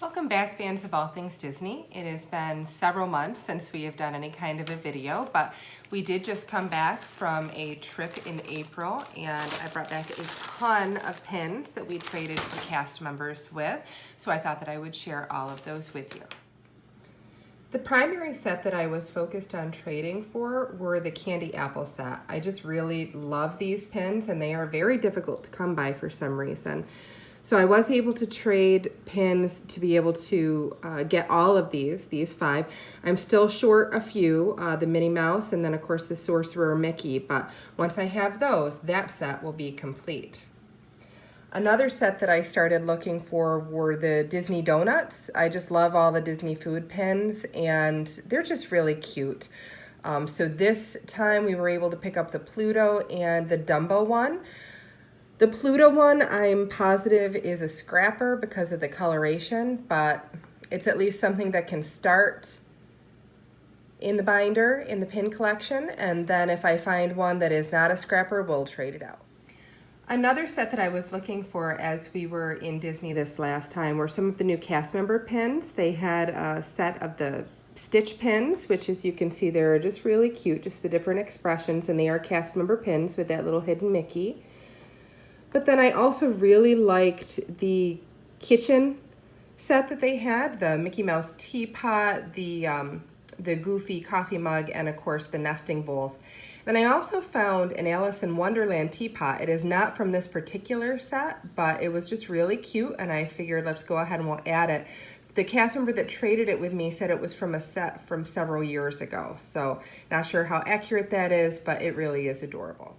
Welcome back, fans of all things Disney. It has been several months since we have done any kind of a video, but we did just come back from a trip in April, and I brought back a ton of pins that we traded for cast members with, so I thought that I would share all of those with you. The primary set that I was focused on trading for were the candy apple set. I just really love these pins, and they are very difficult to come by for some reason. So I was able to trade pins to be able to get all of these 5. I'm still short a few, the Minnie Mouse and then of course the Sorcerer Mickey, but once I have those, that set will be complete. Another set that I started looking for were the Disney Donuts. I just love all the Disney food pins and they're just really cute. So this time we were able to pick up the Pluto and the Dumbo one. The Pluto one, I'm positive, is a scrapper because of the coloration, but it's at least something that can start in the binder, in the pin collection, and then if I find one that is not a scrapper, we'll trade it out. Another set that I was looking for as we were in Disney this last time were some of the new cast member pins. They had a set of the Stitch pins, which as you can see, they're just really cute, just the different expressions, and they are cast member pins with that little hidden Mickey. But then I also really liked the kitchen set that they had, the Mickey Mouse teapot, the Goofy coffee mug, and of course the nesting bowls. Then I also found an Alice in Wonderland teapot. It is not from this particular set, but it was just really cute, and I figured let's go ahead and we'll add it. The cast member that traded it with me said it was from a set from several years ago, so not sure how accurate that is, but it really is adorable.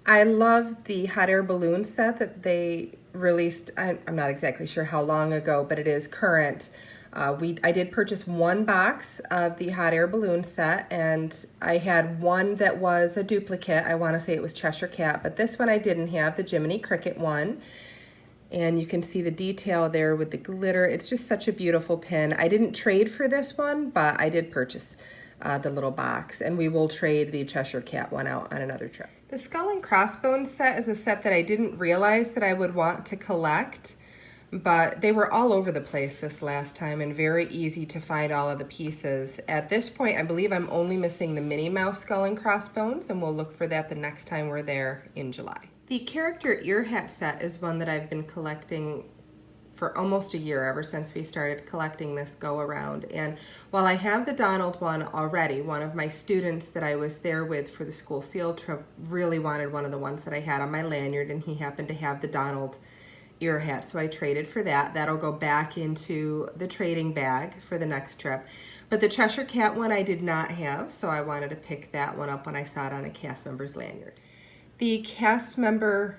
I love the hot air balloon set that they released, I'm not exactly sure how long ago, but it is current. I did purchase one box of the hot air balloon set, and I had one that was a duplicate. I want to say it was Cheshire Cat, but this one I didn't have, the Jiminy Cricket one. And you can see the detail there with the glitter. It's just such a beautiful pin. I didn't trade for this one, but I did purchase the little box, and we will trade the Cheshire Cat one out on another trip. The Skull and Crossbones set is a set that I didn't realize that I would want to collect, but they were all over the place this last time and very easy to find all of the pieces. At this point, I believe I'm only missing the Minnie Mouse Skull and Crossbones, and we'll look for that the next time we're there in July. The character ear hat set is one that I've been collecting for almost a year, ever since we started collecting this go around. And while I have the Donald one already, one of my students that I was there with for the school field trip really wanted one of the ones that I had on my lanyard, and he happened to have the Donald ear hat, so I traded for that. That'll go back into the trading bag for the next trip. But the Cheshire Cat one I did not have, so I wanted to pick that one up when I saw it on a cast member's lanyard. The cast member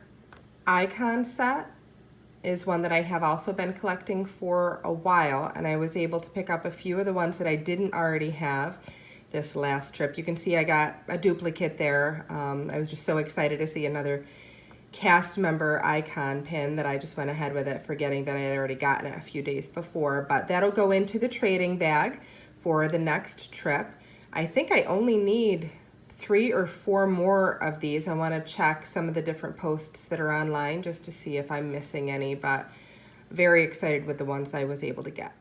icon set is one that I have also been collecting for a while, and I was able to pick up a few of the ones that I didn't already have this last trip. You can see I got a duplicate there. I was just so excited to see another cast member icon pin that I just went ahead with it, forgetting that I had already gotten it a few days before, but that'll go into the trading bag for the next trip. I think I only need 3 or 4 more of these. I want to check some of the different posts that are online just to see if I'm missing any, but very excited with the ones I was able to get.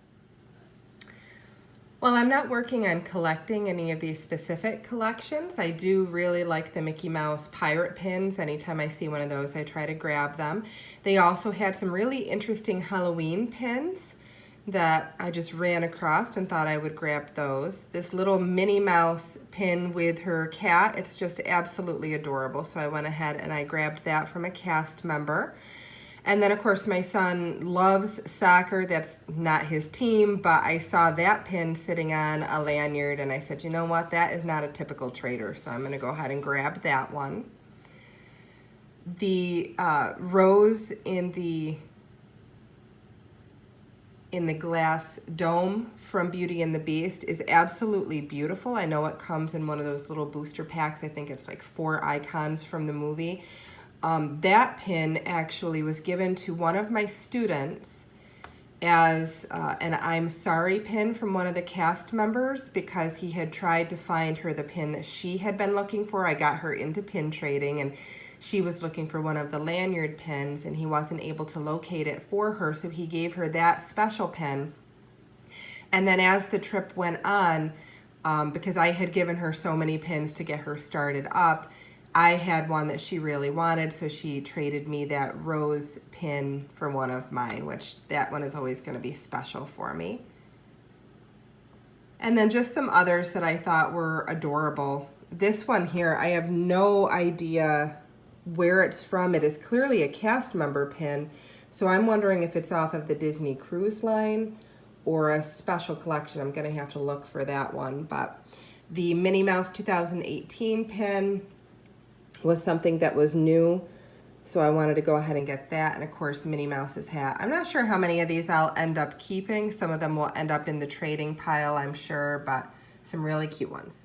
While I'm not working on collecting any of these specific collections, I do really like the Mickey Mouse pirate pins. Anytime I see one of those, I try to grab them. They also had some really interesting Halloween pins that I just ran across and thought I would grab those. This little Minnie Mouse pin with her cat, it's just absolutely adorable. So I went ahead and I grabbed that from a cast member. And then of course my son loves soccer. That's not his team, but I saw that pin sitting on a lanyard and I said, you know what, that is not a typical trader. So I'm gonna go ahead and grab that one. The rose in the glass dome from Beauty and the Beast is absolutely beautiful. I know it comes in one of those little booster packs. I think it's like 4 icons from the movie. That pin actually was given to one of my students as an I'm sorry pin from one of the cast members because he had tried to find her the pin that she had been looking for. I got her into pin trading, and she was looking for one of the lanyard pins and he wasn't able to locate it for her, so he gave her that special pin. And then as the trip went on, because I had given her so many pins to get her started up, I had one that she really wanted, so she traded me that rose pin for one of mine, which that one is always going to be special for me. And then just some others that I thought were adorable. This one here, I have no idea where it's from. It is clearly a cast member pin, so I'm wondering if it's off of the Disney Cruise Line or a special collection. I'm going to have to look for that one. But the Minnie Mouse 2018 pin was something that was new, so I wanted to go ahead and get that. And of course, Minnie Mouse's hat. I'm not sure how many of these I'll end up keeping. Some of them will end up in the trading pile, I'm sure, but some really cute ones.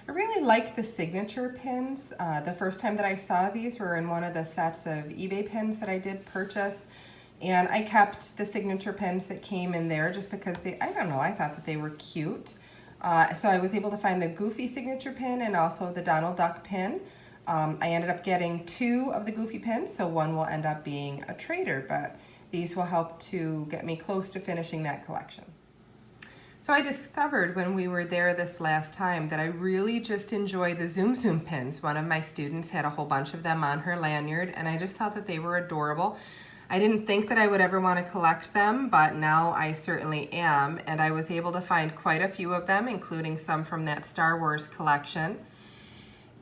I really like the signature pins. The first time that I saw these were in one of the sets of eBay pins that I did purchase. And I kept the signature pins that came in there just because I don't know, I thought that they were cute. So I was able to find the Goofy signature pin and also the Donald Duck pin. I ended up getting 2 of the Goofy pins, so one will end up being a trader, but these will help to get me close to finishing that collection. So I discovered when we were there this last time that I really just enjoy the Zoom Zoom pins. One of my students had a whole bunch of them on her lanyard, and I just thought that they were adorable. I didn't think that I would ever want to collect them, but now I certainly am, and I was able to find quite a few of them, including some from that Star Wars collection.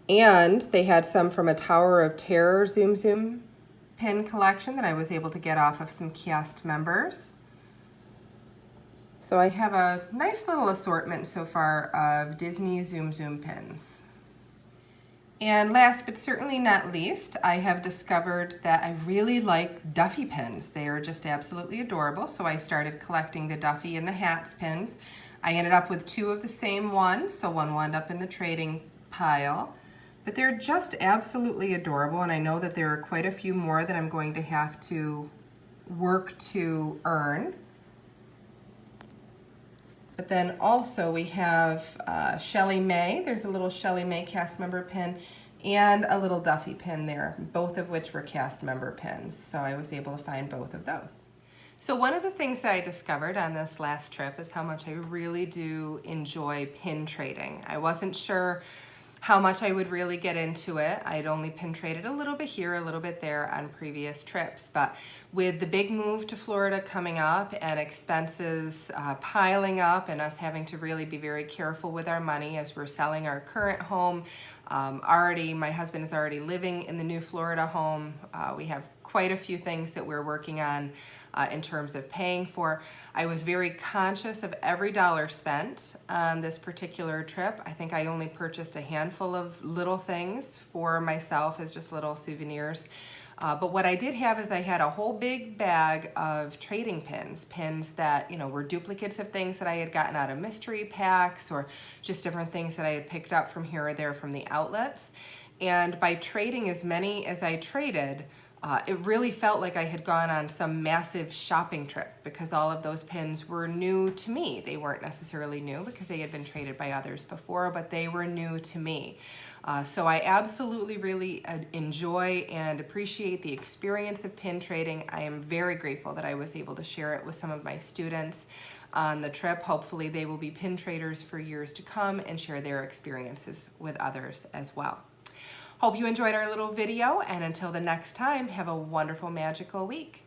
And they had some from a Tower of Terror Zoom Zoom pin collection that I was able to get off of some cast members. So I have a nice little assortment so far of Disney Zoom Zoom pins. And last but certainly not least, I have discovered that I really like Duffy pins. They are just absolutely adorable, so I started collecting the Duffy and the Hats pins. I ended up with 2 of the same one, so one will end up in the trading pile. But they're just absolutely adorable, and I know that there are quite a few more that I'm going to have to work to earn. But then also we have Shelly May. There's a little Shelly May cast member pin and a little Duffy pin there, both of which were cast member pins. So I was able to find both of those. So one of the things that I discovered on this last trip is how much I really do enjoy pin trading. I wasn't sure how much I would really get into it. I'd only pin traded a little bit here, a little bit there on previous trips, but with the big move to Florida coming up and expenses piling up and us having to really be very careful with our money as we're selling our current home, my husband is already living in the new Florida home. We have quite a few things that we're working on in terms of paying for. I was very conscious of every dollar spent on this particular trip. I think I only purchased a handful of little things for myself as just little souvenirs. But what I did have is I had a whole big bag of trading pins that, you know, were duplicates of things that I had gotten out of mystery packs or just different things that I had picked up from here or there from the outlets. And by trading as many as I traded, it really felt like I had gone on some massive shopping trip because all of those pins were new to me. They weren't necessarily new because they had been traded by others before, but they were new to me. So I absolutely really enjoy and appreciate the experience of pin trading. I am very grateful that I was able to share it with some of my students on the trip. Hopefully they will be pin traders for years to come and share their experiences with others as well. Hope you enjoyed our little video, and until the next time, have a wonderful, magical week.